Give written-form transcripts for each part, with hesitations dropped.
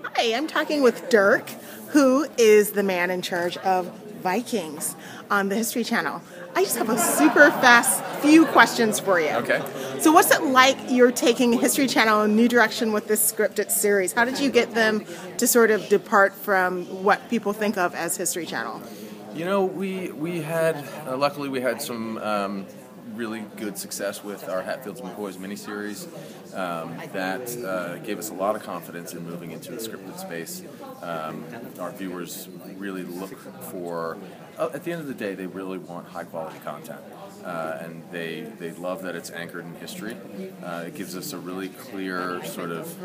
Hi, I'm talking with Dirk, who is the man in charge of Vikings on the History Channel. I just have a super fast few questions for you. Okay. So what's it like you're taking History Channel in a new direction with this scripted series? How did you get them to sort of depart from what people think of as History Channel? You know, we had, luckily we had some really good success with our Hatfields and McCoys miniseries that gave us a lot of confidence in moving into the scripted space. Our viewers really look for, at the end of the day, they really want high quality content. And they love that it's anchored in history. It gives us a really clear sort of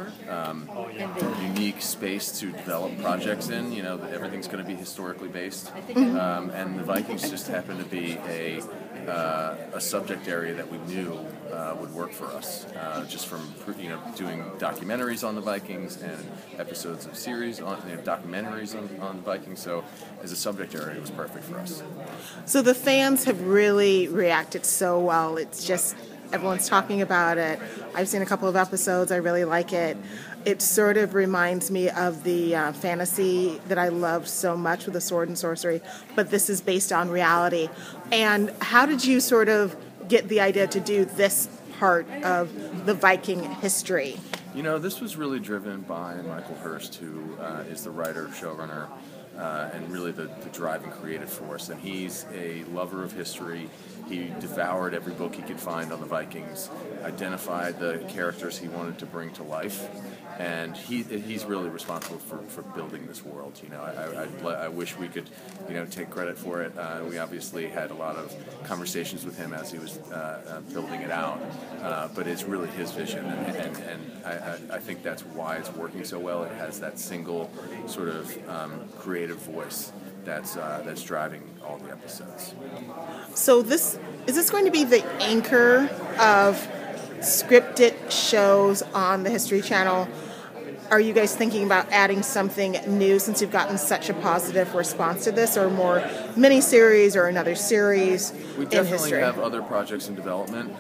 unique space to develop projects in. You know, everything's going to be historically based, and the Vikings just happen to be a subject area that we knew would work for us, just from doing documentaries on the Vikings and episodes of series on documentaries on the Vikings. So as a subject area, it was perfect for us. So the fans have really reacted so well. It's just everyone's talking about it. I've seen a couple of episodes. I really like it. It sort of reminds me of the fantasy that I love so much with the sword and sorcery, but this is based on reality. And how did you sort of get the idea to do this part of the Viking history? You know, this was really driven by Michael Hurst, who is the writer, showrunner, and really the driving creative force. And he's a lover of history. He devoured every book he could find on the Vikings, identified the characters he wanted to bring to life, and he's really responsible for building this world. You know, I wish we could, take credit for it. We obviously had a lot of conversations with him as he was building it out, but it's really his vision, and I think that's why it's working so well. It has that single sort of creative voice that's driving all the episodes. So is this going to be the anchor of scripted shows on the History Channel? Are you guys thinking about adding something new since you've gotten such a positive response to this, or more miniseries or another series We in definitely history? have other projects in development.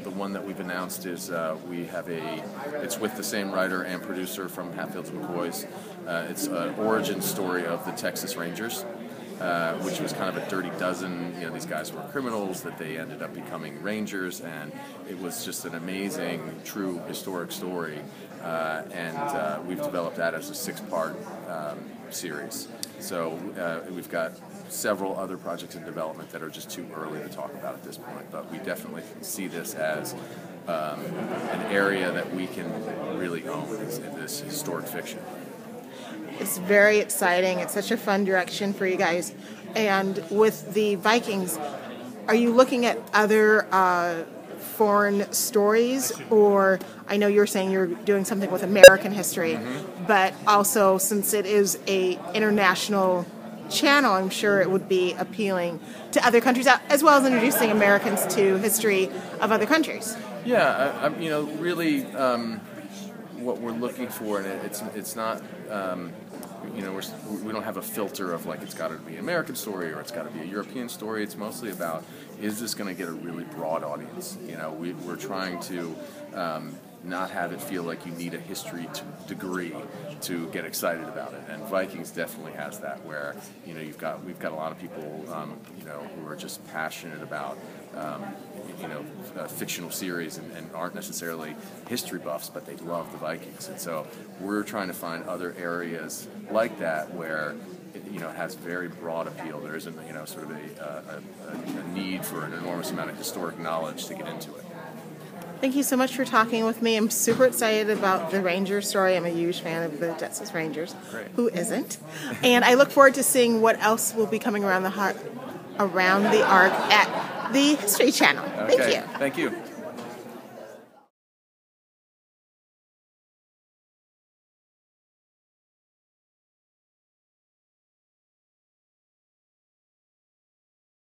The one that we've announced is it's with the same writer and producer from Hatfields and McCoys. It's an origin story of the Texas Rangers, which was kind of a dirty dozen. These guys were criminals that they ended up becoming Rangers, and it was just an amazing, true historic story. And we've developed that as a 6-part series. So we've got several other projects in development that are just too early to talk about at this point, but we definitely see this as an area that we can really own, this historic fiction. It's very exciting. It's such a fun direction for you guys. And with the Vikings, are you looking at other foreign stories? Or I know you're saying you're doing something with American history, but also since it is a international channel, I'm sure it would be appealing to other countries, as well as introducing Americans to history of other countries. Yeah, really, what we're looking for, and it's not. We don't have a filter of like it's got to be an American story or it's got to be a European story. It's mostly about, is this going to get a really broad audience? We're trying to not have it feel like you need a history degree to get excited about it. And Vikings definitely has that, where we've got a lot of people who are just passionate about fictional series and aren't necessarily history buffs, but they love the Vikings. And so we're trying to find other areas like that where it has very broad appeal. There isn't sort of a need for an enormous amount of historic knowledge to get into it. Thank you so much for talking with me. I'm super excited about the Ranger story. I'm a huge fan of the Texas Rangers. Great. Who isn't? And I look forward to seeing what else will be coming around the arc at the History Channel. Okay. Thank you. Thank you.